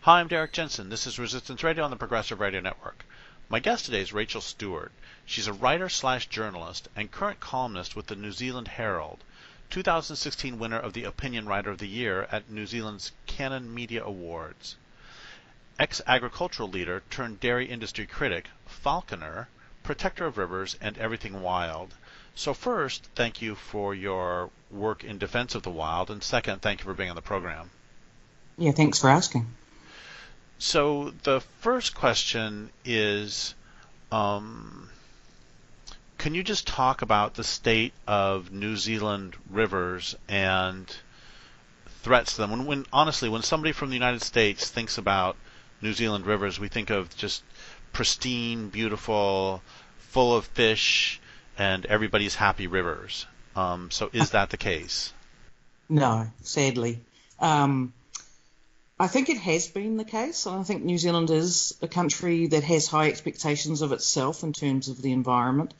Hi, I'm Derek Jensen. This is Resistance Radio on the Progressive Radio Network. My guest today is Rachel Stewart. She's a writer/journalist and current columnist with the New Zealand Herald, 2016 winner of the Opinion Writer of the Year at New Zealand's Canon Media Awards. Ex-agricultural leader turned dairy industry critic, falconer, protector of rivers, and everything wild. So first, thank you for your work in defense of the wild, and second, thank you for being on the program. Yeah, thanks for asking. So the first question is, can you just talk about the state of New Zealand rivers and threats to them? Honestly, when somebody from the United States thinks about New Zealand rivers, we think of just pristine, beautiful, full of fish, and everybody's happy rivers. So is that the case? No, sadly. I think it has been the case. I think New Zealand is a country that has high expectations of itself in terms of the environment.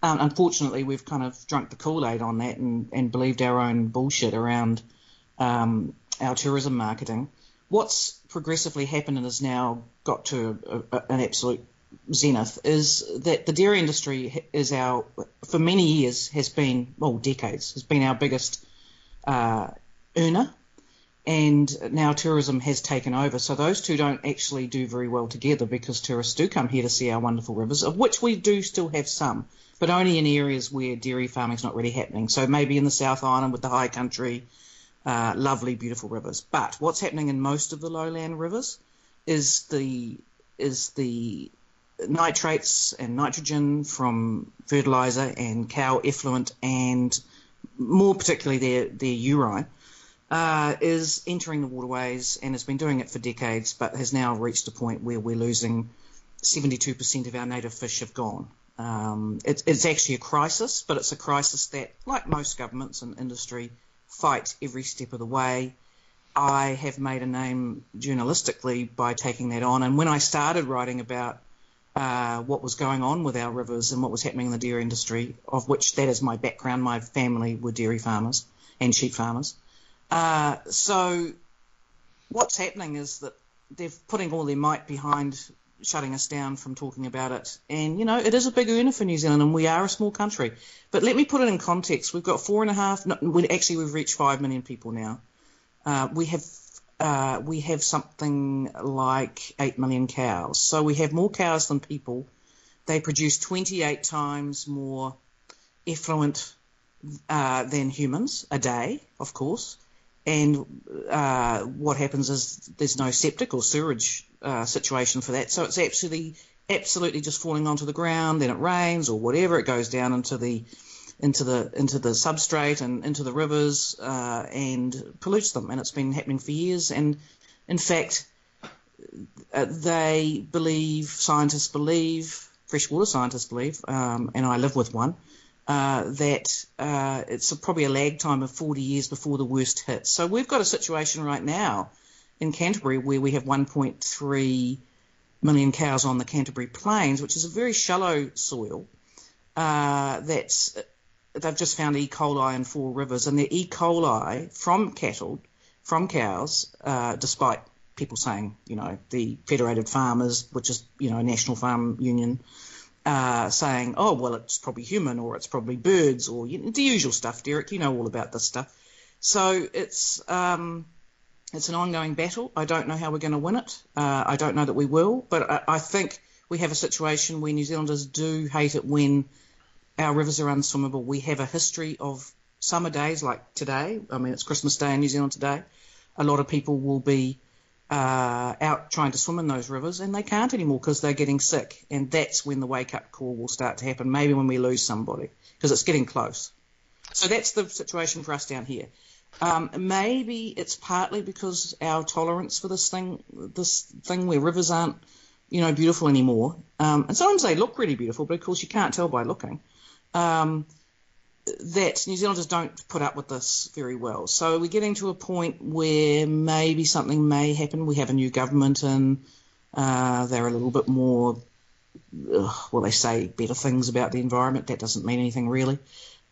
Unfortunately, we've kind of drunk the Kool-Aid on that and believed our own bullshit around our tourism marketing. What's progressively happened and has now got to an absolute zenith is that the dairy industry for many years decades, has been our biggest earner. And now tourism has taken over. So those two don't actually do very well together because tourists do come here to see our wonderful rivers, of which we do still have some, but only in areas where dairy farming is not really happening. So maybe in the South Island with the high country, lovely, beautiful rivers. But what's happening in most of the lowland rivers is the nitrates and nitrogen from fertilizer and cow effluent, and more particularly their urine, is entering the waterways and has been doing it for decades, but has now reached a point where we're losing 72% of our native fish have gone. It's actually a crisis, but it's a crisis that, like most governments and industry, fight every step of the way. I have made a name journalistically by taking that on, and when I started writing about what was going on with our rivers and what was happening in the dairy industry, of which that is my background, my family were dairy farmers and sheep farmers. So what's happening is that they're putting all their might behind shutting us down from talking about it. And, it is a big earner for New Zealand, and we are a small country. But let me put it in context. We've got we've reached 5 million people now. We have something like 8 million cows. So we have more cows than people. They produce 28 times more effluent than humans a day, of course. And what happens is there's no septic or sewage situation for that, so it's absolutely just falling onto the ground. Then it rains or whatever, it goes down into the substrate and into the rivers and pollutes them. And it's been happening for years. And in fact, scientists believe, freshwater scientists believe, and I live with one, that it's probably a lag time of 40 years before the worst hits. So we've got a situation right now in Canterbury where we have 1.3 million cows on the Canterbury Plains, which is a very shallow soil. They've just found E. coli in 4 rivers, and the E. coli from cows, despite people saying, the Federated Farmers, which is, a national farm union, saying, oh, well, it's probably human or it's probably birds or the usual stuff, Derek. You know all about this stuff. So it's an ongoing battle. I don't know how we're going to win it. I don't know that we will, but I think we have a situation where New Zealanders do hate it when our rivers are unswimmable. We have a history of summer days like today. I mean, it's Christmas Day in New Zealand today. A lot of people will be out trying to swim in those rivers, and they can't anymore because they're getting sick. And that's when the wake-up call will start to happen, maybe when we lose somebody, because it's getting close. So that's the situation for us down here. Maybe it's partly because our tolerance for this thing where rivers aren't, beautiful anymore. And sometimes they look really beautiful, but of course you can't tell by looking. That New Zealanders don't put up with this very well. So we're getting to a point where maybe something may happen. We have a new government and they're a little bit more, they say better things about the environment. That doesn't mean anything really.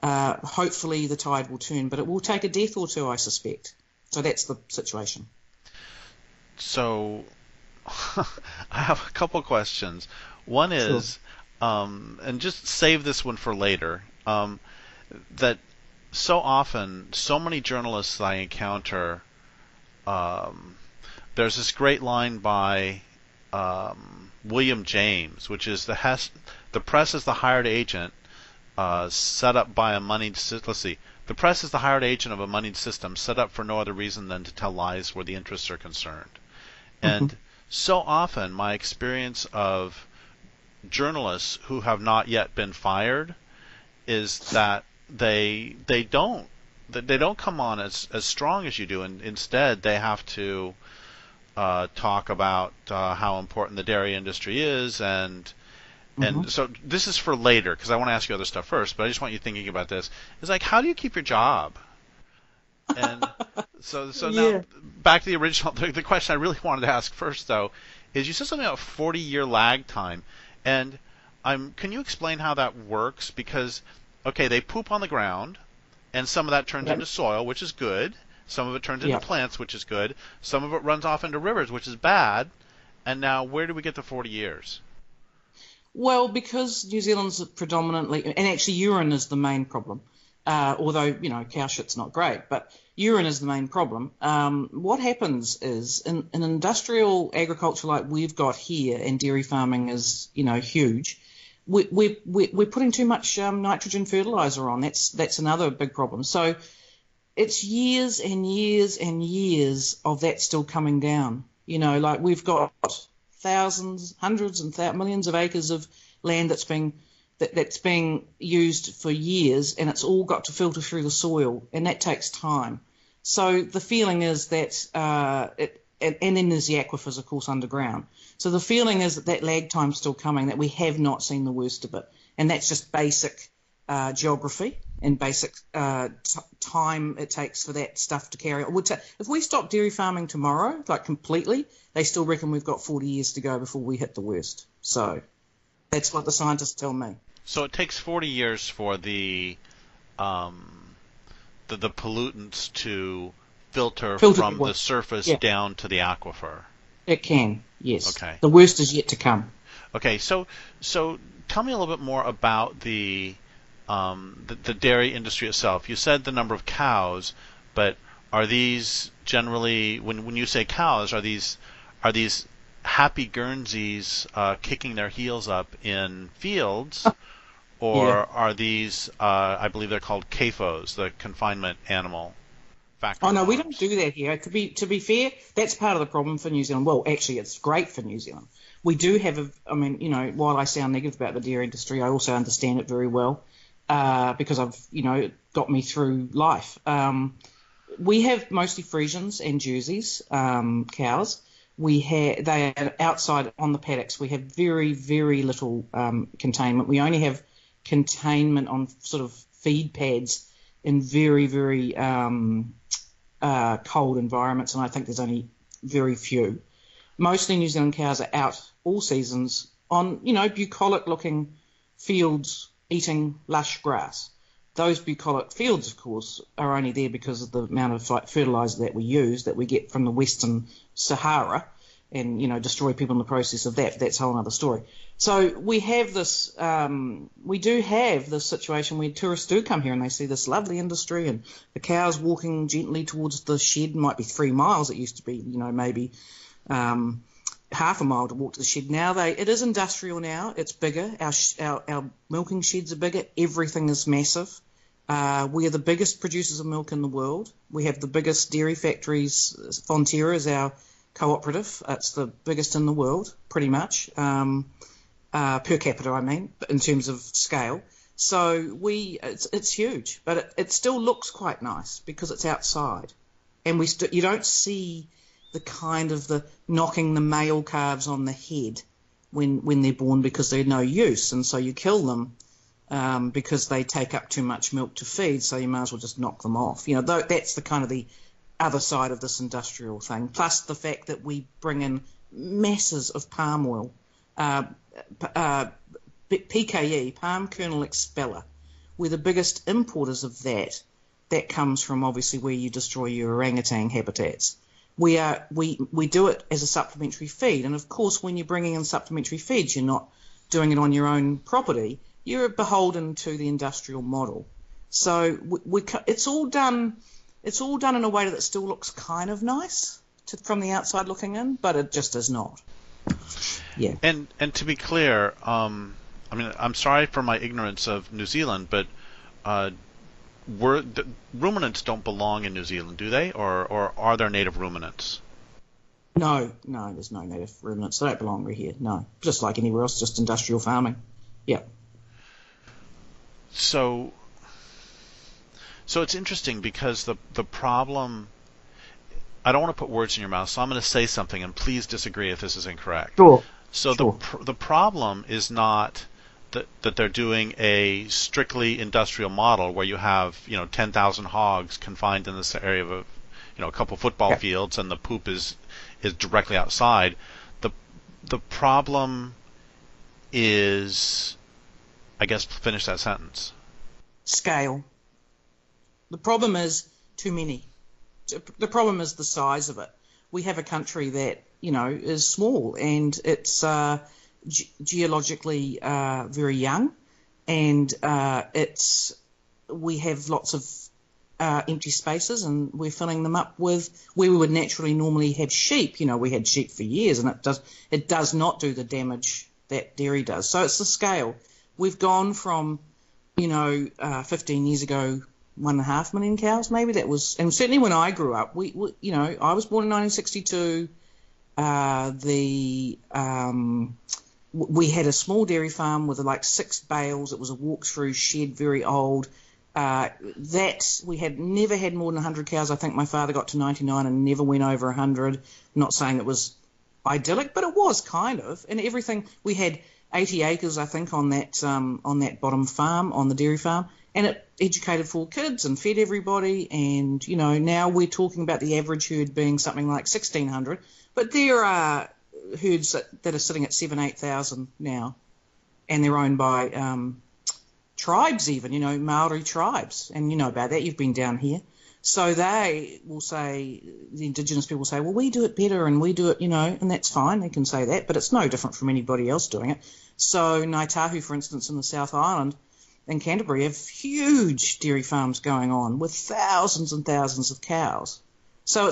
Hopefully the tide will turn, but it will take a death or two, I suspect. So that's the situation. So I have a couple questions. One Sure. is, and just save this one for later, that so often, so many journalists I encounter, um, there's this great line by William James, which is the press is the hired agent set up by a moneyed let's see. The press is the hired agent of a moneyed system set up for no other reason than to tell lies where the interests are concerned. Hmm. And so often, my experience of journalists who have not yet been fired is that they don't come on as strong as you do, and instead they have to talk about how important the dairy industry is, Hmm. and so this is for later because I want to ask you other stuff first, but I just want you thinking about this. It's like, how do you keep your job? And so now Yeah. back to the original. The question I really wanted to ask first, though, is you said something about 40-year lag time, and can you explain how that works? Because okay, they poop on the ground, and some of that turns Yeah. into soil, which is good. Some of it turns into Yeah. plants, which is good. Some of it runs off into rivers, which is bad. And now, where do we get the 40 years? Well, because New Zealand's predominantly, and actually urine is the main problem, although, cow shit's not great, but urine is the main problem. What happens is in industrial agriculture like we've got here, and dairy farming is, huge, we're putting too much nitrogen fertilizer on. That's another big problem. So it's years and years and years of that still coming down. Like we've got thousands, hundreds, and millions of acres of land that's being used for years, and it's all got to filter through the soil, and that takes time. So the feeling is that and then there's the aquifers, of course, underground. So the feeling is that lag time's still coming, that we have not seen the worst of it, and that's just basic geography and basic time it takes for that stuff to carry on. If we stop dairy farming tomorrow, like completely, they still reckon we've got 40 years to go before we hit the worst. So that's what the scientists tell me. So it takes 40 years for um, the pollutants to filter Filter the from the water. surface Yeah, down to the aquifer. it can. Yes, Okay. the worst is yet to come. Okay. So tell me a little bit more about the dairy industry itself. You said the number of cows, but are these generally, when you say cows, are these happy Guernseys kicking their heels up in fields, or Yeah. are these, I believe they're called CAFOs, the confinement animal factory Oh no, we don't farms? do that here. To be fair, that's part of the problem for New Zealand. Well, actually, it's great for New Zealand. We do have I mean, while I sound negative about the dairy industry, I also understand it very well because I've got me through life. We have mostly Friesians and Jerseys cows. They are outside on the paddocks. We have very, very little containment. We only have containment on sort of feed pads in very, very cold environments, and I think there's only very few. Mostly New Zealand cows are out all seasons on, bucolic looking fields eating lush grass. Those bucolic fields, of course, are only there because of the amount of fertiliser that we use, that we get from the Western Sahara, and destroy people in the process of that. That's a whole other story. So we have this, we do have this situation where tourists do come here and they see this lovely industry, and the cows walking gently towards the shed. Might be 3 miles. It used to be, maybe half a mile to walk to the shed. Now it is industrial now. It's bigger. Our milking sheds are bigger. Everything is massive. We are the biggest producers of milk in the world. We have the biggest dairy factories. Fonterra is our cooperative. It's the biggest in the world, pretty much, per capita, I mean, in terms of scale. So it's huge, but it still looks quite nice because it's outside, and you don't see the kind of the knocking the male calves on the head when they're born because they're no use, and so you kill them because they take up too much milk to feed, so you might as well just knock them off. That's the kind of the other side of this industrial thing, plus the fact that we bring in masses of palm oil, PKE, palm kernel expeller. We're the biggest importers of that. That comes from obviously where you destroy your orangutan habitats. We do it as a supplementary feed, and of course, when you're bringing in supplementary feeds, you're not doing it on your own property. You're beholden to the industrial model. So it's all done. It's all done in a way that still looks kind of nice from the outside looking in, but it just is not. Yeah. And to be clear, I mean, I'm sorry for my ignorance of New Zealand, but the ruminants don't belong in New Zealand, do they? Or are there native ruminants? No, there's no native ruminants. They don't belong here. No, just like anywhere else, just industrial farming. Yeah. So it's interesting because the problem. I don't want to put words in your mouth, so I'm going to say something, and please disagree if this is incorrect. Sure. So sure. the problem is not that they're doing a strictly industrial model where you have 10,000 hogs confined in this area of a couple football fields, and the poop is directly outside. The problem is, I guess, finish that sentence. Scale. The problem is too many. The problem is the size of it. We have a country that is small, and it's geologically very young, and we have lots of empty spaces, and we're filling them up with where we would naturally normally have sheep. We had sheep for years, and it does not do the damage that dairy does. So it's the scale. We've gone from 15 years ago, 1.5 million cows, maybe that was, and certainly when I grew up, I was born in 1962. We had a small dairy farm with like 6 bales. It was a walk-through shed, very old. That we had never had more than 100 cows. I think my father got to 99 and never went over 100. Not saying it was idyllic, but it was kind of. And everything, we had 80 acres, I think, on that bottom farm, on the dairy farm, and it educated 4 kids and fed everybody. And now we're talking about the average herd being something like 1,600, but there are herds that are sitting at 7,000-8,000 now, and they're owned by tribes, even Maori tribes, and you know about that. You've been down here. So they will say, the indigenous people will say, well, we do it better and we do it, and that's fine. They can say that, but it's no different from anybody else doing it. So Ngāi Tahu, for instance, in the South Island and Canterbury have huge dairy farms going on with thousands and thousands of cows. So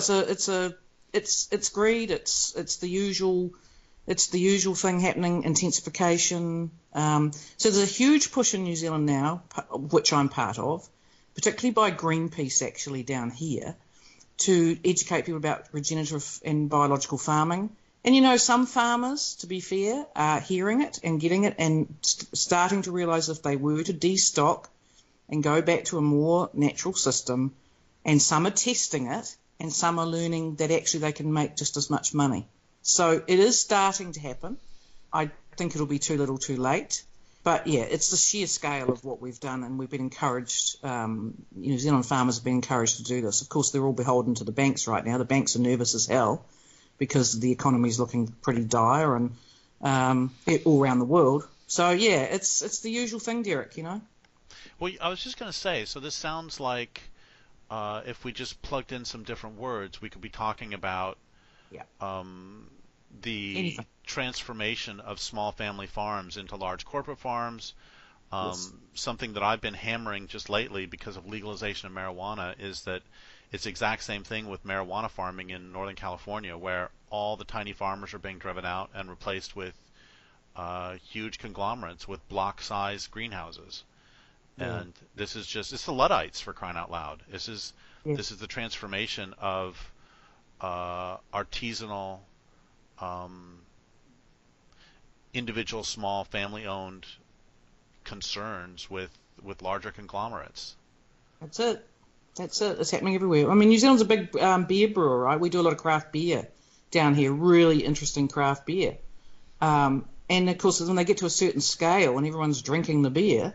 it's greed. It's the usual thing happening, intensification. So there's a huge push in New Zealand now, which I'm part of, particularly by Greenpeace actually down here, to educate people about regenerative and biological farming. And some farmers, to be fair, are hearing it and getting it and starting to realise if they were to destock and go back to a more natural system, and some are testing it and some are learning that actually they can make just as much money. So it is starting to happen. I think it'll be too little too late. But yeah, it's the sheer scale of what we've done, and we've been encouraged, New Zealand farmers have been encouraged to do this. Of course, they're all beholden to the banks right now. The banks are nervous as hell because the economy is looking pretty dire and all around the world. So yeah, it's the usual thing, Derek, Well, I was just going to say, so this sounds like if we just plugged in some different words, we could be talking about the transformation of small family farms into large corporate farms. Yes. Something that I've been hammering just lately because of legalization of marijuana is that it's the exact same thing with marijuana farming in Northern California, where all the tiny farmers are being driven out and replaced with huge conglomerates with block-sized greenhouses. Yeah. And this is it's the Luddites, for crying out loud. This is the transformation of artisanal, individual, small, family-owned concerns with larger conglomerates. That's it. It's happening everywhere. I mean, New Zealand's a big beer brewer, right? We do a lot of craft beer down here, really interesting craft beer. And of course, when they get to a certain scale and everyone's drinking the beer,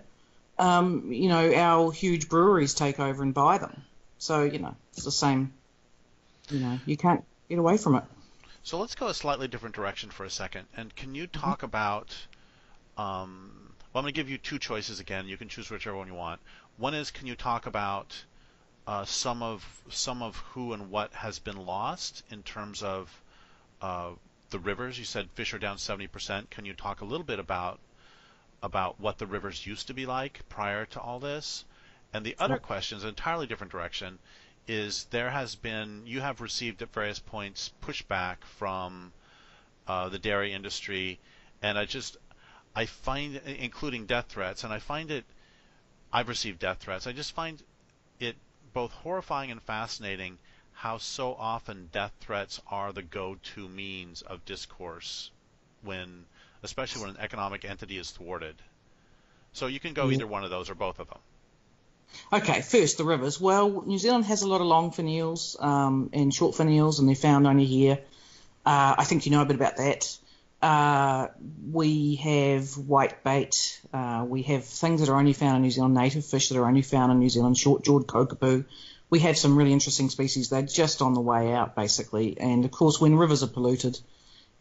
our huge breweries take over and buy them. So, it's the same. You can't get away from it. So let's go a slightly different direction for a second. And can you talk about, well, I'm going to give you 2 choices again. You can choose whichever one you want. One is, can you talk about some of who and what has been lost in terms of the rivers? You said fish are down 70%. Can you talk a little bit about what the rivers used to be like prior to all this? And the other question is an entirely different direction. Is you have received at various points pushback from the dairy industry, and I find, including death threats, and I've received death threats. I just find it both horrifying and fascinating how so often death threats are the go-to means of discourse especially when an economic entity is thwarted. So you can go either one of those or both of them. Okay, first, the rivers. Well, New Zealand has a lot of longfin eels and shortfin eels, and they're found only here. I think you know a bit about that. We have whitebait. We have things that are only found in New Zealand, native fish that are only found in New Zealand, short-jawed kokapu. We have some really interesting species. They're just on the way out, basically. And, of course, when rivers are polluted,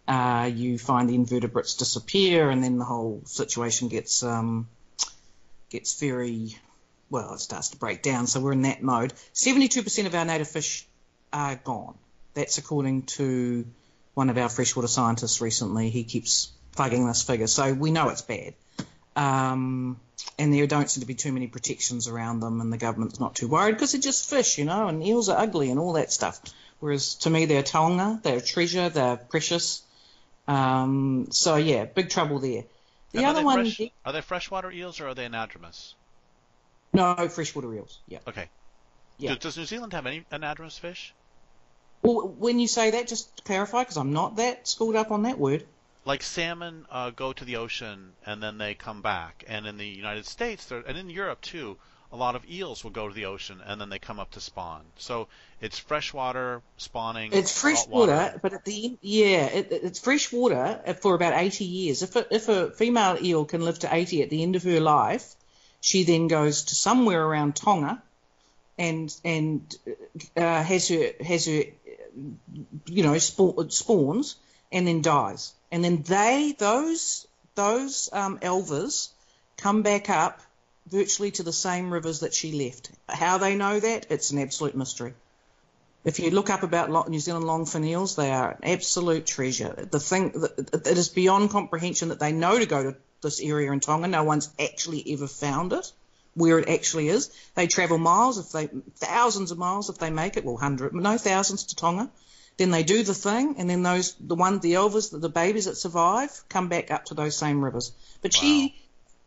you find the invertebrates disappear, and then the whole situation gets very, well, it starts to break down. So we're in that mode. 72% of our native fish are gone. That's according to one of our freshwater scientists recently. He keeps plugging this figure. So we know it's bad. And there don't seem to be too many protections around them, and the government's not too worried because they're just fish, and eels are ugly and all that stuff. Whereas to me, they're taonga, they're a treasure, they're precious. So yeah, big trouble there. The other one... Are they freshwater eels or are they anadromous? No, freshwater eels, yeah. Okay. Yeah. Does New Zealand have any anadromous fish? Well, when you say that, just to clarify, because I'm not that schooled up on that word. Like salmon go to the ocean and then they come back. And in the United States, and in Europe too, a lot of eels will go to the ocean and then they come up to spawn. So it's freshwater spawning. It's freshwater, but at the end, it's freshwater for about 80 years. If a female eel can live to 80 at the end of her life, she then goes to somewhere around Tonga and has her spawns and then dies. And then those elvers come back up virtually to the same rivers that she left. How they know that, it's an absolute mystery. If you look up about New Zealand longfin eels, they are an absolute treasure. The thing that it is beyond comprehension that they know to go to this area in Tonga. No one's actually ever found it, where it actually is. They travel thousands of miles if they make it, thousands to Tonga. Then they do the thing, and then the elvers, the babies that survive, come back up to those same rivers. But wow.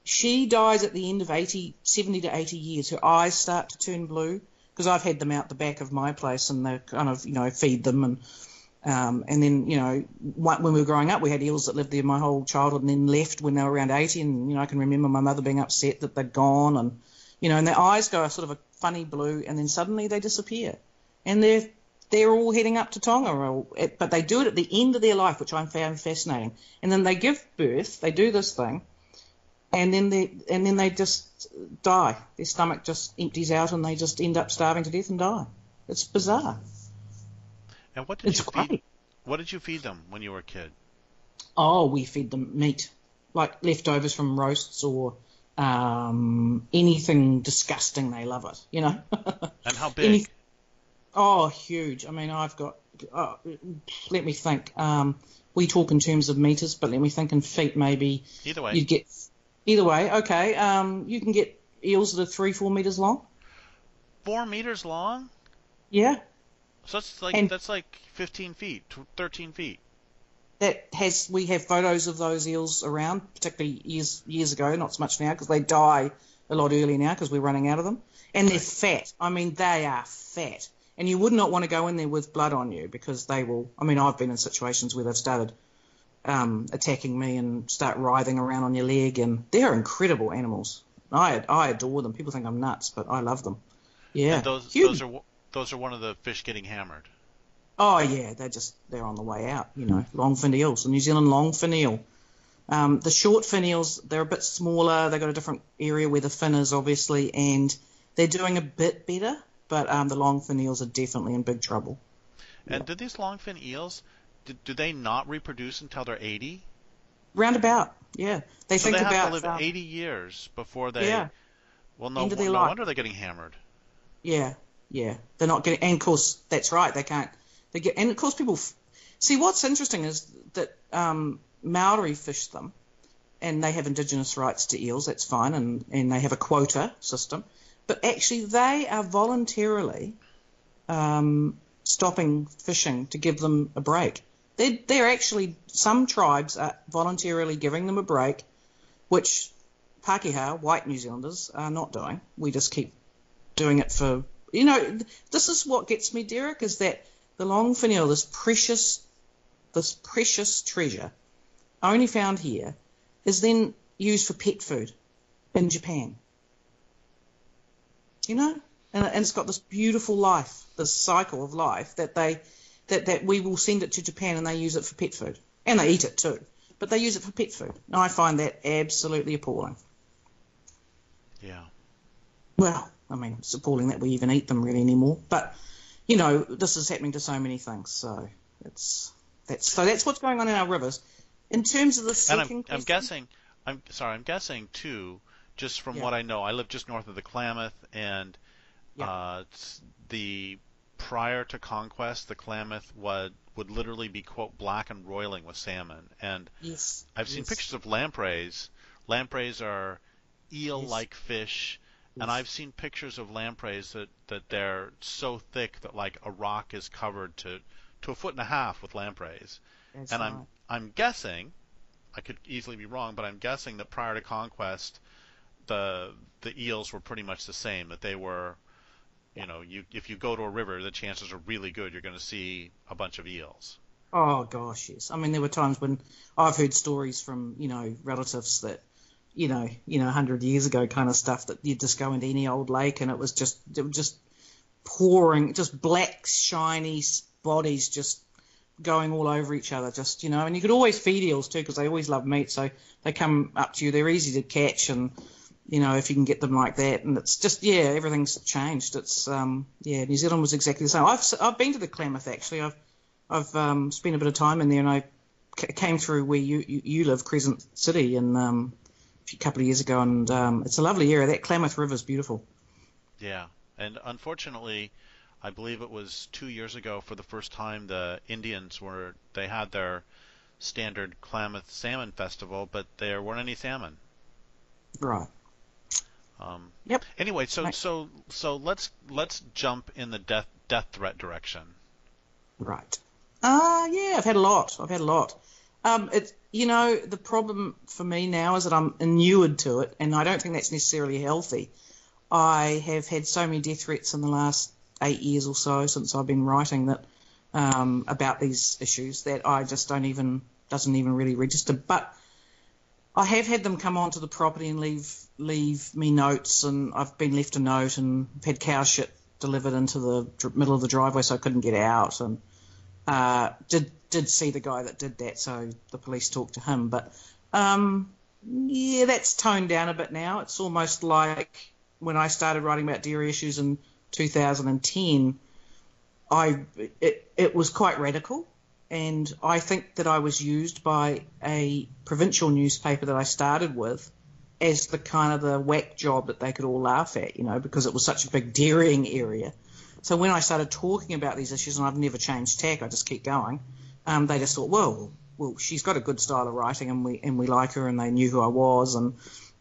She dies at the end of 70 to 80 years. Her eyes start to turn blue, because I've had them out the back of my place, and they kind of, feed them. And then, when we were growing up, we had eels that lived there my whole childhood and then left when they were around 80. And, I can remember my mother being upset that they'd gone. And, and their eyes go a sort of a funny blue, and then suddenly they disappear. And they're all heading up to Tonga, but they do it at the end of their life, which I found fascinating. And then they give birth, they do this thing, and then they just die. Their stomach just empties out, and they just end up starving to death and die. It's bizarre. And what did you feed them when you were a kid? Oh, we fed them meat, like leftovers from roasts or anything disgusting. They love it, And how big? Oh, huge. I mean, let me think. We talk in terms of meters, but let me think in feet maybe. Either way. Okay. You can get eels that are 3-4 meters long. 4 meters long? Yeah. So that's like 15 feet, 13 feet. We have photos of those eels around, particularly years ago, not so much now because they die a lot earlier now because we're running out of them. And they're fat. I mean, they are fat. And you would not want to go in there with blood on you because they will. I mean, I've been in situations where they've started attacking me and start writhing around on your leg, and they're incredible animals. I adore them. People think I'm nuts, but I love them. Yeah. And those are one of the fish getting hammered. Oh yeah, they're on the way out. Longfin eels, the New Zealand longfin eel. The shortfin eels, they're a bit smaller. They've got a different area where the fin is, obviously, and they're doing a bit better. But the longfin eels are definitely in big trouble. And do these longfin eels, do they not reproduce until they're 80? Roundabout, yeah. They have to live 80 years before they... Yeah. Well, no wonder they're getting hammered. Yeah. Yeah, they're not getting, and of course that's right. They can't. They get, and of course people see. What's interesting is that Maori fish them, and they have indigenous rights to eels. That's fine, and they have a quota system. But actually, they are voluntarily stopping fishing to give them a break. They're actually, some tribes are voluntarily giving them a break, which Pākehā, white New Zealanders, are not doing. We just keep doing it for, this is what gets me, Derek, is that the Longfin eel, this precious treasure, only found here, is then used for pet food in Japan. And it's got this beautiful life, this cycle of life that we will send it to Japan and they use it for pet food. And they eat it too, but they use it for pet food. And I find that absolutely appalling. Yeah. Well, I mean, it's appalling that we even eat them really anymore. But, this is happening to so many things. So that's what's going on in our rivers. In terms of the second question, I'm guessing too, just from what I know, I live just north of the Klamath, and prior to conquest, the Klamath would literally be, quote, black and roiling with salmon. And I've seen pictures of lampreys. Lampreys are eel-like fish, and I've seen pictures of lampreys that they're so thick that like a rock is covered to a foot and a half with lampreys. That's and right. I'm guessing, I could easily be wrong, but I'm guessing that prior to conquest, the eels were pretty much the same. That they were, if you go to a river, the chances are really good you're going to see a bunch of eels. Oh gosh, yes. I mean, there were times when I've heard stories from relatives that 100 years ago kind of stuff, that you'd just go into any old lake and it was just pouring, just black shiny bodies just going all over each other, and you could always feed eels too because they always love meat, so they come up to you. They're easy to catch, and if you can get them like that, and it's just everything's changed. It's New Zealand was exactly the same. I've been to the Klamath actually. I've spent a bit of time in there, and I came through where you live, Crescent City, and a couple of years ago, and it's a lovely area. That Klamath River is beautiful. Yeah, and unfortunately, I believe it was 2 years ago, for the first time, the Indians they had their standard Klamath Salmon Festival, but there weren't any salmon. Right. Yep. Anyway, so let's jump in the death threat direction. Right. I've had a lot. It's the problem for me now is that I'm inured to it, and I don't think that's necessarily healthy. I have had so many death threats in the last 8 years or so since I've been writing that about these issues that I just doesn't even really register. But I have had them come onto the property and leave me notes, and I've been left a note, and had cow shit delivered into the middle of the driveway so I couldn't get out, and did see the guy that did that, so the police talked to him. But that's toned down a bit now. It's almost like when I started writing about dairy issues in 2010, it was quite radical, and I think that I was used by a provincial newspaper that I started with as the kind of the whack job that they could all laugh at, because it was such a big dairying area. So when I started talking about these issues, and I've never changed tack, I just keep going, they just thought, well, she's got a good style of writing, and we like her, and they knew who I was,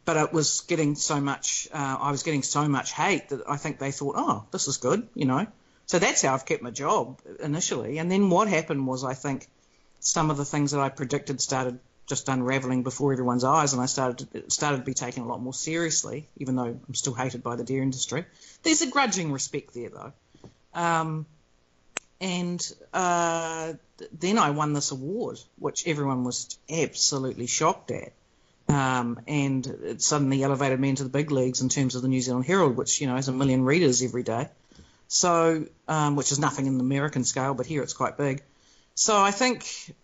but it was getting so much, I was getting so much hate that I think they thought, oh, this is good, So that's how I've kept my job initially. And then what happened was, I think some of the things that I predicted started just unraveling before everyone's eyes, and I started to be taken a lot more seriously, even though I'm still hated by the dairy industry. There's a grudging respect there, though. Then I won this award, which everyone was absolutely shocked at. And it suddenly elevated me into the big leagues in terms of the New Zealand Herald, which, has 1 million readers every day. So, which is nothing in the American scale, but here it's quite big. So I think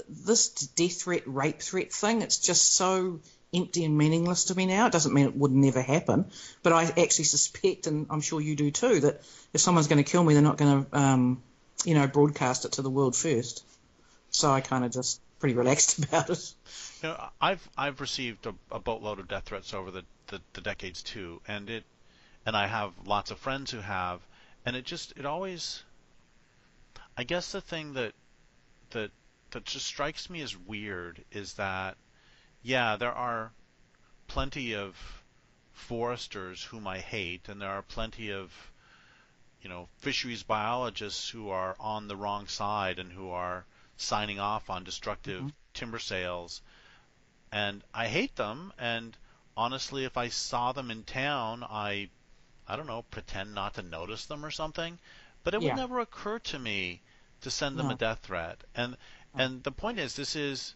this death threat, rape threat thing, it's just so empty and meaningless to me now. It doesn't mean it would never happen, but I actually suspect, and I'm sure you do too, that if someone's going to kill me, they're not going to, broadcast it to the world first. So I kind of just pretty relaxed about it. I've received a boatload of death threats over the decades too, and and I have lots of friends who have, and it always, I guess the thing that that just strikes me as weird is that, yeah, there are plenty of foresters whom I hate, and there are plenty of, fisheries biologists who are on the wrong side and who are signing off on destructive timber sales, and I hate them. And honestly, if I saw them in town, I don't know, pretend not to notice them or something. But it would Yeah. never occur to me to send them a No. death threat. And the point is, this is,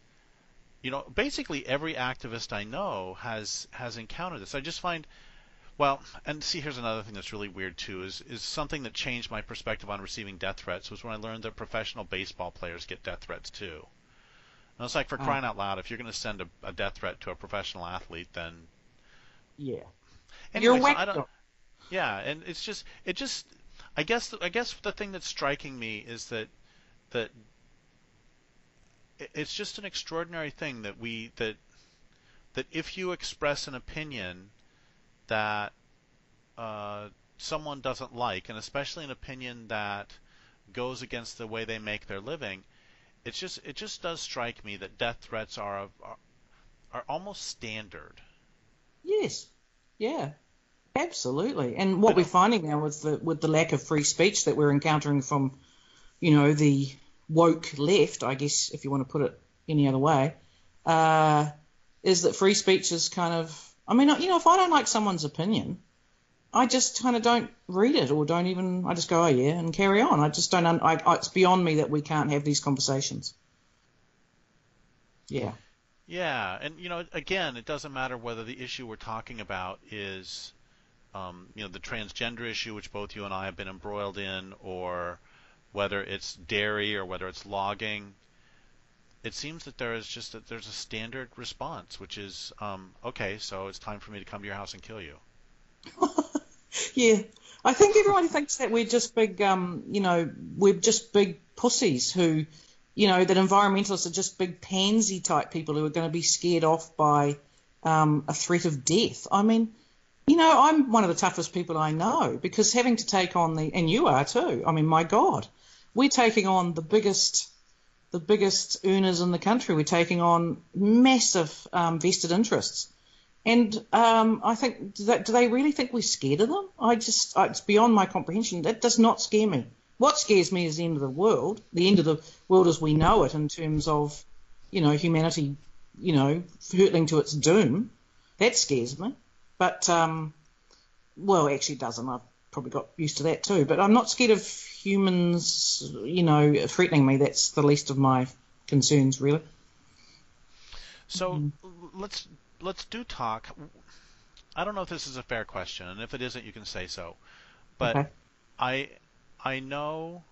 basically every activist I know has encountered this. I just find, well, and see, here's another thing that's really weird too, is something that changed my perspective on receiving death threats was when I learned that professional baseball players get death threats too. And it's like, for Uh, crying out loud, if you're going to send a death threat to a professional athlete, then yeah. You're anyway, so I whacked don't. up. Yeah, and it just I guess the thing that's striking me is that it's just an extraordinary thing that if you express an opinion that someone doesn't like, and especially an opinion that goes against the way they make their living, it just does strike me that death threats are almost standard. Yes. Yeah. Absolutely. And I what we're don't. finding now with the lack of free speech that we're encountering from, the woke left, I guess, if you want to put it any other way, uh, is that free speech is kind of, I mean, if I don't like someone's opinion, I just kind of don't read it or don't even, I just go, oh yeah, and carry on. I just don't, it's beyond me that we can't have these conversations. Yeah. Yeah, and again, it doesn't matter whether the issue we're talking about is the transgender issue, which both you and I have been embroiled in, or whether it's dairy or whether it's logging. It seems that there's a standard response, which is, okay, so it's time for me to come to your house and kill you. Yeah. I think everyone thinks that we're just big, we're just big pussies who, that environmentalists are just big pansy type people who are going to be scared off by a threat of death. I mean, I'm one of the toughest people I know because having to take on and you are too. I mean, my God, we're taking on the biggest earners in the country. We're taking on massive vested interests. And I think, do they really think we're scared of them? It's beyond my comprehension. That does not scare me. What scares me is the end of the world as we know it in terms of, humanity, hurtling to its doom. That scares me. But, well, actually it doesn't. I've probably got used to that too. But I'm not scared of humans, threatening me. That's the least of my concerns, really. So let's do talk. I don't know if this is a fair question, and if it isn't, you can say so. But Okay. I know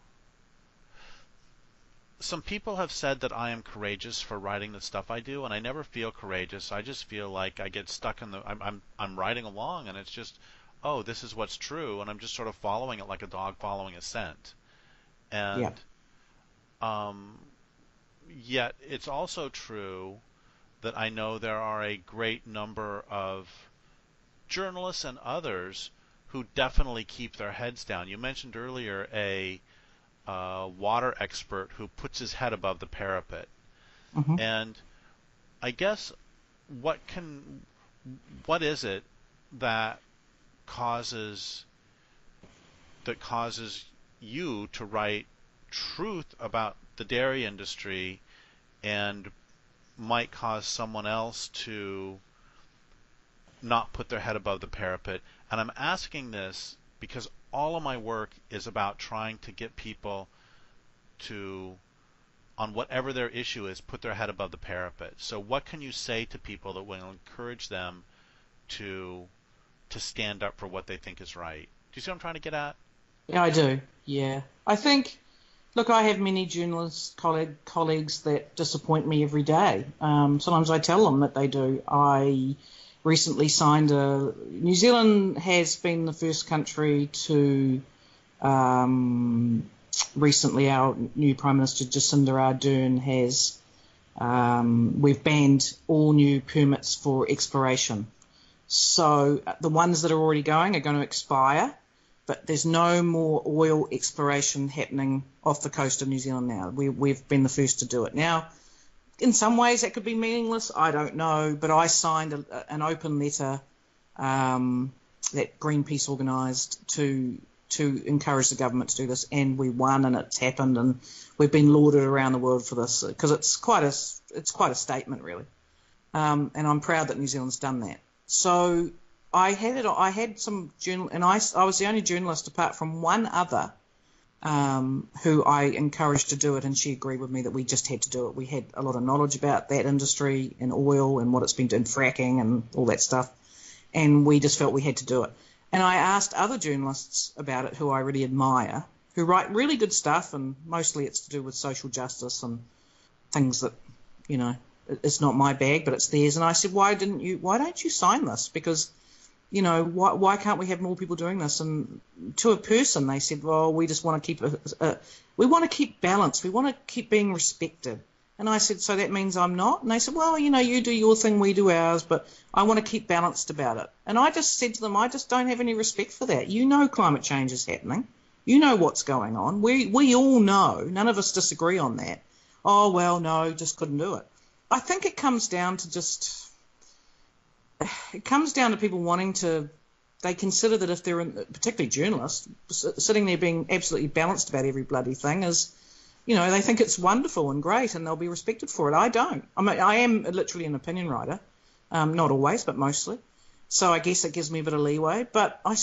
some people have said that I am courageous for writing the stuff I do, and I never feel courageous. I just feel like I get stuck in I'm writing along, and it's just, oh, this is what's true, and I'm just sort of following it like a dog following a scent. Yeah. And yet it's also true that I know there are a great number of journalists and others who definitely keep their heads down. You mentioned earlier a water expert who puts his head above the parapet. Hmm. And I guess what is it that causes you to write truth about the dairy industry and might cause someone else to not put their head above the parapet? And I'm asking this because all of my work is about trying to get people to, on whatever their issue is, put their head above the parapet. So what can you say to people that will encourage them to stand up for what they think is right? Do you see what I'm trying to get at? Yeah, I do. Yeah. I think, look, I have many journalist colleagues that disappoint me every day. Sometimes I tell them that they do. I recently signed New Zealand has been the first country to, recently our new Prime Minister Jacinda Ardern we've banned all new permits for exploration. So the ones that are already going are going to expire, but there's no more oil exploration happening off the coast of New Zealand now. We've been the first to do it. Now, in some ways that could be meaningless, I don't know, but I signed an open letter that Greenpeace organised to encourage the government to do this, and we won, and it's happened, and we've been lauded around the world for this because it's quite a statement, really, and I'm proud that New Zealand's done that. So I had some journal, and I was the only journalist apart from one other who I encouraged to do it, and she agreed with me that we just had to do it. We had a lot of knowledge about that industry and oil and what it's been doing, fracking and all that stuff, and we just felt we had to do it. And I asked other journalists about it who I really admire, who write really good stuff, and mostly it's to do with social justice and things that, you know, it's not my bag, but it's theirs. And I said, why don't you sign this? Because, you know, why can't we have more people doing this? And to a person, they said, well, we just want to keep we want to keep balance. We want to keep being respected. And I said, so that means I'm not? And they said, well, you know, you do your thing, we do ours, but I want to keep balanced about it. And I just said to them, I just don't have any respect for that. You know climate change is happening. You know what's going on. We all know. None of us disagree on that. Oh, well, no, just couldn't do it. I think it comes down to people wanting to, they consider that if they're, particularly journalists, sitting there being absolutely balanced about every bloody thing is, you know, they think it's wonderful and great and they'll be respected for it. I don't. I mean, I am literally an opinion writer, not always, but mostly. So I guess it gives me a bit of leeway. But I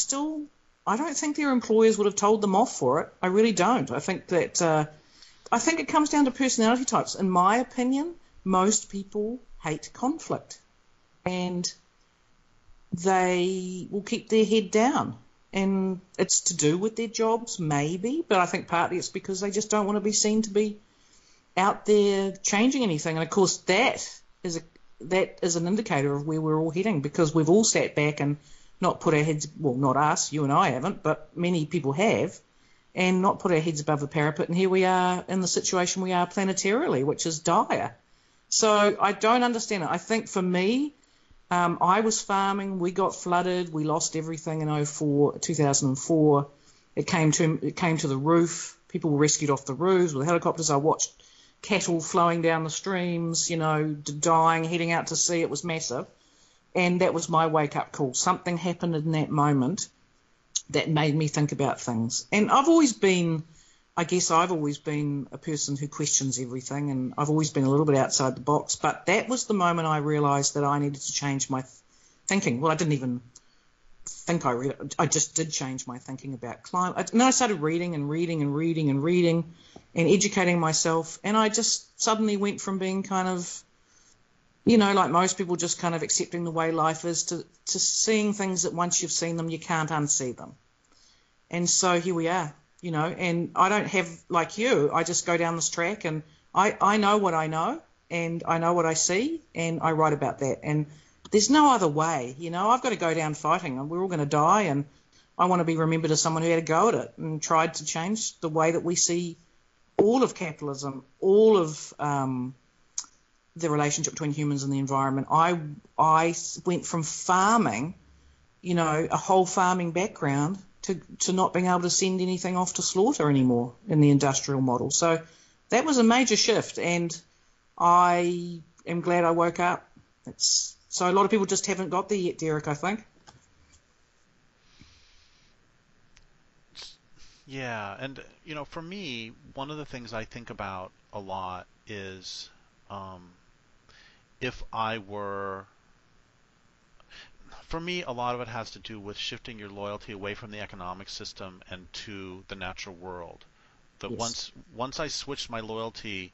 don't think their employers would have told them off for it. I really don't. I think it comes down to personality types. In my opinion, most people hate conflict and they will keep their head down. And it's to do with their jobs, maybe, but I think partly it's because they just don't want to be seen to be out there changing anything. And of course, that is an indicator of where we're all heading, because we've all sat back and not put our heads, well, not us, you and I haven't, but many people have, and not put our heads above the parapet. And here we are in the situation we are planetarily, which is dire. So I don't understand it. I think for me, I was farming, we got flooded, we lost everything in 2004. It came to the roof. People were rescued off the roofs with helicopters. I watched cattle flowing down the streams, you know, dying, heading out to sea. It was massive. And that was my wake-up call. Something happened in that moment that made me think about things. And I've always been a person who questions everything, and I've always been a little bit outside the box. But that was the moment I realised that I needed to change my thinking. Well, I didn't even think I just did change my thinking about climate. And then I started reading and educating myself, and I just suddenly went from being kind of, you know, like most people, just kind of accepting the way life is, to seeing things that once you've seen them, you can't unsee them. And so here we are. You know, and I don't have, like you, I just go down this track and I know what I know and I know what I see and I write about that. And there's no other way, you know, I've got to go down fighting and we're all going to die, and I want to be remembered as someone who had a go at it and tried to change the way that we see all of capitalism, all of the relationship between humans and the environment. I went from farming, you know, a whole farming background, to not being able to send anything off to slaughter anymore in the industrial model. So that was a major shift, and I am glad I woke up. So a lot of people just haven't got there yet, Derek, I think. Yeah, and, you know, for me, one of the things I think about a lot is if I were... For me, a lot of it has to do with shifting your loyalty away from the economic system and to the natural world. That yes. Once I switched my loyalty,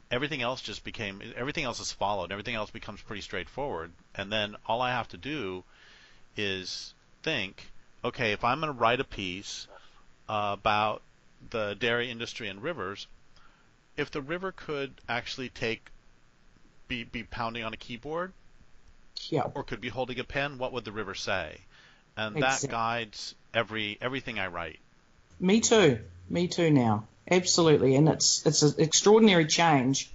everything else is followed. Everything else becomes pretty straightforward. And then all I have to do is think, okay, if I'm going to write a piece about the dairy industry and rivers, if the river could actually be pounding on a keyboard, yeah, or could be holding a pen, what would the river say? And exactly. That guides everything I write. Me too now, absolutely. And it's an extraordinary change.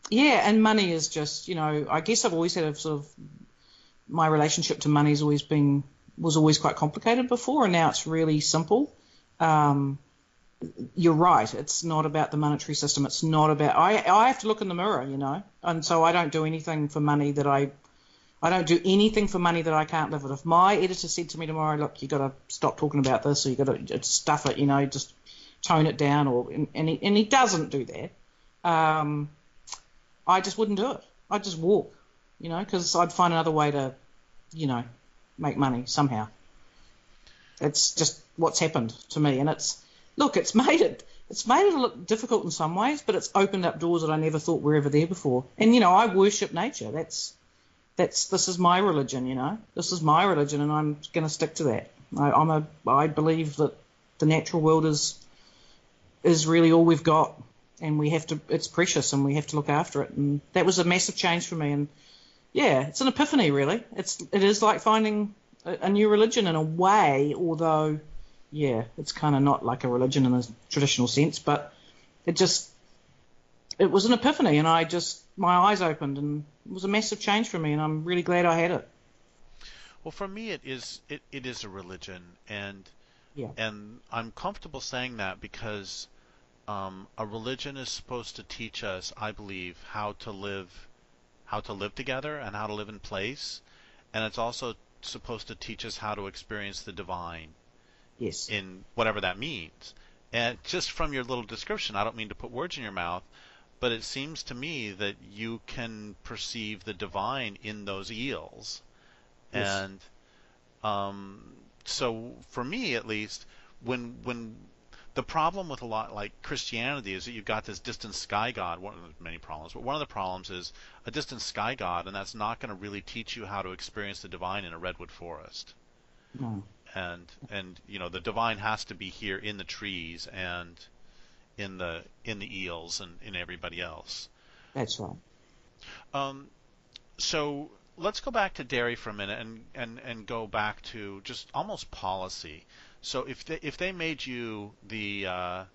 Yeah, and money is just, I guess I've always had a sort of, my relationship to money's was always quite complicated before, and now it's really simple. Um, you're right. It's not about the monetary system. It's not about, I have to look in the mirror, and so I don't do anything for money I don't do anything for money that I can't live with. If my editor said to me tomorrow, look, you got to stop talking about this, or you got to stuff it, just tone it down, and he doesn't do that. I just wouldn't do it. I'd just walk, because I'd find another way to, make money somehow. It's just what's happened to me, and it's made it look difficult in some ways, but it's opened up doors that I never thought were ever there before. And I worship nature. This is my religion. This is my religion, and I'm going to stick to that. I believe that the natural world is really all we've got, and it's precious, and we have to look after it. And that was a massive change for me. And yeah, it's an epiphany, really. It is like finding a new religion in a way, although, yeah, it's kind of not like a religion in a traditional sense, but it was an epiphany, and my eyes opened, and it was a massive change for me, and I'm really glad I had it. Well, for me, it is a religion, and yeah. And I'm comfortable saying that because a religion is supposed to teach us, I believe, how to live together and how to live in place, and it's also supposed to teach us how to experience the divine. Yes. In whatever that means. And just from your little description, I don't mean to put words in your mouth, but it seems to me that you can perceive the divine in those eels. Yes. And so for me at least, when the problem with a lot like Christianity is that you've got this distant sky god, one of the many problems, but one of the problems is a distant sky god, and that's not going to really teach you how to experience the divine in a redwood forest. No. And the divine has to be here in the trees and in the eels and in everybody else. That's right. So let's go back to dairy for a minute and go back to just almost policy. So if they made you the what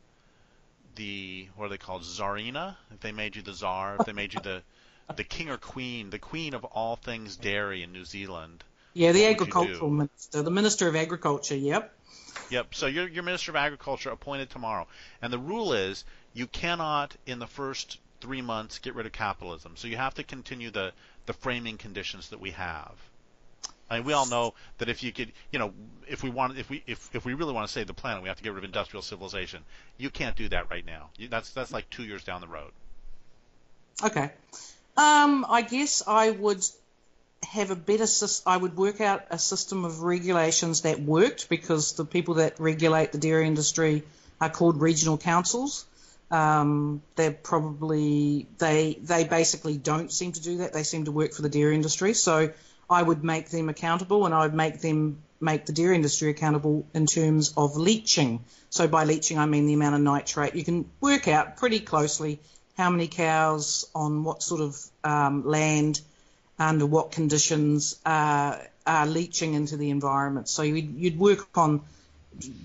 are they called, Tsarina? If they made you the Tsar, if they made you the king or queen, the queen of all things dairy in New Zealand. Yeah, the agricultural minister, the Minister of Agriculture, yep. Yep, so you're Minister of Agriculture appointed tomorrow. And the rule is you cannot, in the first 3 months, get rid of capitalism. So you have to continue the framing conditions that we have. I mean, we all know that if you could, if we really want to save the planet, we have to get rid of industrial civilization. You can't do that right now. That's like 2 years down the road. Okay. I guess I would have I would work out a system of regulations that worked, because the people that regulate the dairy industry are called regional councils. They basically don't seem to do that. They seem to work for the dairy industry. So I would make them accountable, and I would make the dairy industry accountable in terms of leaching. So by leaching, I mean the amount of nitrate. You can work out pretty closely how many cows on what sort of land, under what conditions are leaching into the environment. So you'd work on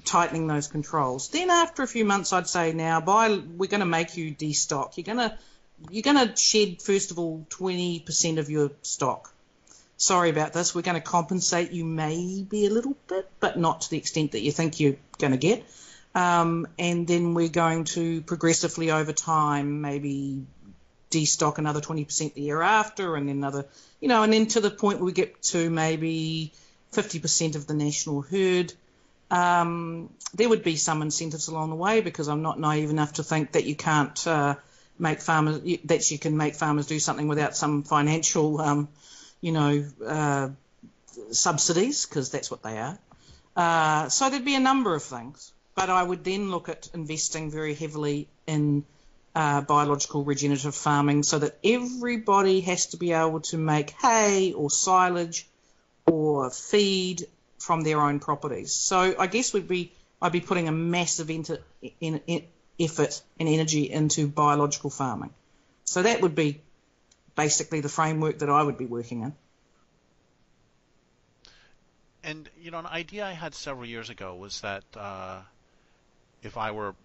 tightening those controls. Then after a few months, I'd say, now we're going to make you destock. You're going to shed, first of all, 20% of your stock. Sorry about this. We're going to compensate you maybe a little bit, but not to the extent that you think you're going to get. And then we're going to progressively over time maybe destock another 20% the year after, and then another, and then to the point where we get to maybe 50% of the national herd. There would be some incentives along the way, because I'm not naive enough to think that you can't that you can make farmers do something without some financial, subsidies, because that's what they are. So there'd be a number of things, but I would then look at investing very heavily in biological regenerative farming, so that everybody has to be able to make hay or silage or feed from their own properties. So I guess I'd be putting a massive effort and energy into biological farming. So that would be basically the framework that I would be working in. And an idea I had several years ago was that if I were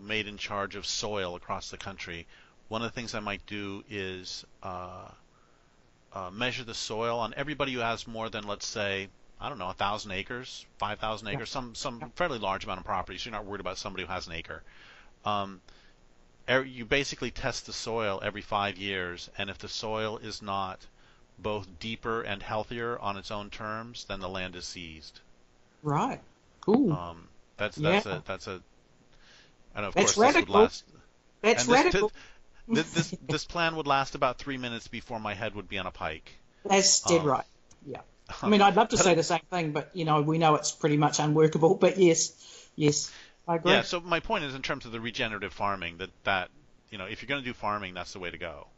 made in charge of soil across the country, one of the things I might do is measure the soil on everybody who has more than, let's say, I don't know, 1,000 acres, 5,000 acres, some fairly large amount of property, so you're not worried about somebody who has an acre. You basically test the soil every 5 years, and if the soil is not both deeper and healthier on its own terms, then the land is seized. Right. Cool. That's a I know, of That's course, radical. this would last. That's And radical. this plan would last about 3 minutes before my head would be on a pike. That's dead right. Yeah. I mean, I'd love to say the same thing, but we know it's pretty much unworkable. But yes, I agree. Yeah. So my point is, in terms of the regenerative farming, that if you're going to do farming, that's the way to go.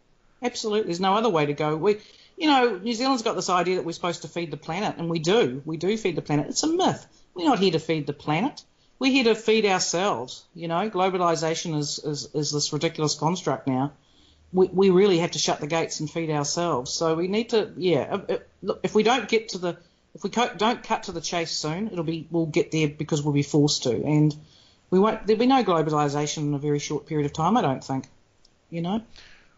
Absolutely, there's no other way to go. New Zealand's got this idea that we're supposed to feed the planet, and we do feed the planet. It's a myth. We're not here to feed the planet. We're here to feed ourselves. Globalization is this ridiculous construct now. We really have to shut the gates and feed ourselves. So we need to, look, if we don't cut to the chase soon, we'll get there because we'll be forced to, and there'll be no globalization in a very short period of time, I don't think.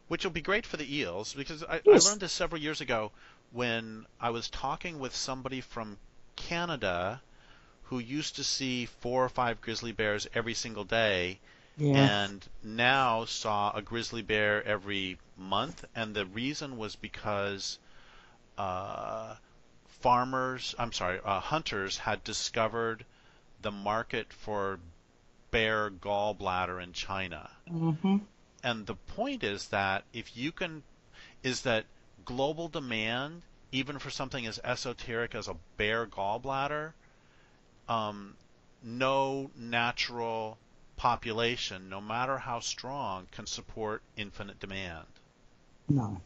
Which will be great for the eels, because I learned this several years ago when I was talking with somebody from Canada who used to see 4 or 5 grizzly bears every single day, and now saw a grizzly bear every month, and the reason was because hunters had discovered the market for bear gallbladder in China. Mm-hmm. And the point is that that global demand, even for something as esoteric as a bear gallbladder, no natural population, no matter how strong, can support infinite demand. No.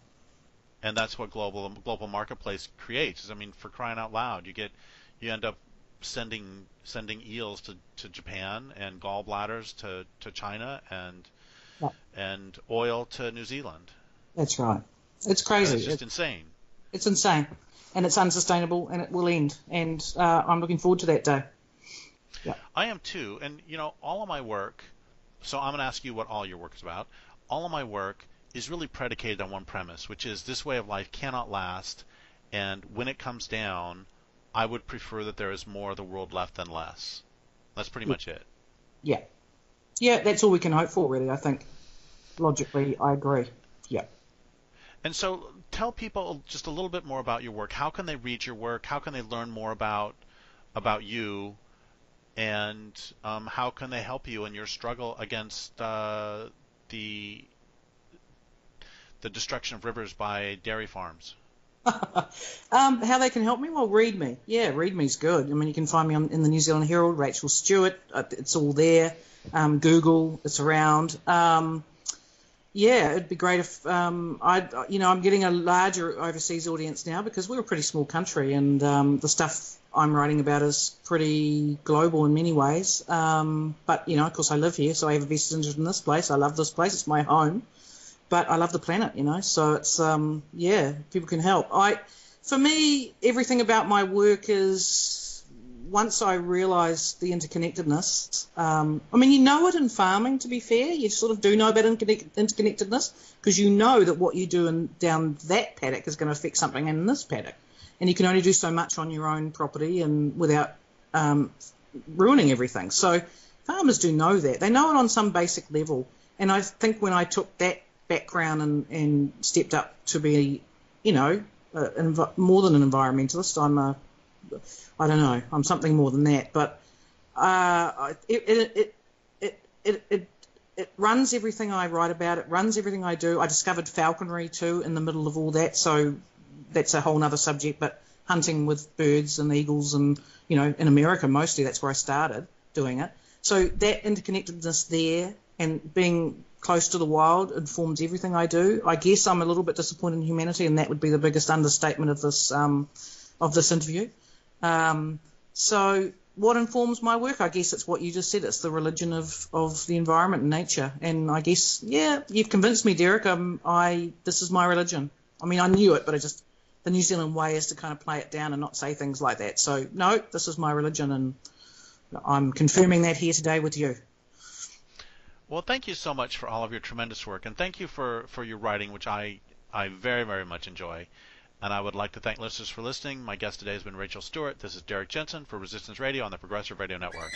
And that's what global marketplace creates. I mean, for crying out loud, you end up sending eels to Japan, and gallbladders to China, and oil to New Zealand. That's right. It's crazy. It's just insane. It's insane, and it's unsustainable, and it will end. And I'm looking forward to that day. Yeah. I am too. And all of my work. So I'm going to ask you what all your work is about. All of my work is really predicated on one premise, which is this way of life cannot last, and when it comes down, I would prefer that there is more of the world left than less. That's pretty much it. Yeah. Yeah, that's all we can hope for, really, I think. Logically, I agree. Yeah. And so tell people just a little bit more about your work. How can they read your work? How can they learn more about you? And how can they help you in your struggle against the destruction of rivers by dairy farms? How they can help me? Well, read me. Yeah, read me's good. I mean, you can find me in the New Zealand Herald, Rachel Stewart. It's all there. Google, it's around. It'd be great if I'm getting a larger overseas audience now because we're a pretty small country, and the stuff I'm writing about is pretty global in many ways. But of course, I live here, so I have a vested interest in this place. I love this place; it's my home. But I love the planet, so it's people can help. For me, everything about my work is, once I realised the interconnectedness. You know it in farming, to be fair. You sort of do know about interconnectedness because you know that what you do down that paddock is going to affect something in this paddock, and you can only do so much on your own property and without ruining everything. So farmers do know that. They know it on some basic level, and I think when I took that background and stepped up to be, more than an environmentalist. I'm something more than that. But it runs everything I write about. It runs everything I do. I discovered falconry too in the middle of all that, so that's a whole other subject. But hunting with birds and eagles, and in America mostly, that's where I started doing it. So that interconnectedness there and being close to the wild informs everything I do. I guess I'm a little bit disappointed in humanity, and that would be the biggest understatement of this interview. So what informs my work? I guess it's what you just said. It's the religion of the environment and nature. And I guess, you've convinced me, Derek. This is my religion. I mean, I knew it, but the New Zealand way is to kind of play it down and not say things like that. So no, this is my religion, and I'm confirming that here today with you. Well, thank you so much for all of your tremendous work, and thank you for your writing, which I very, very much enjoy. And I would like to thank listeners for listening. My guest today has been Rachel Stewart. This is Derek Jensen for Resistance Radio on the Progressive Radio Network.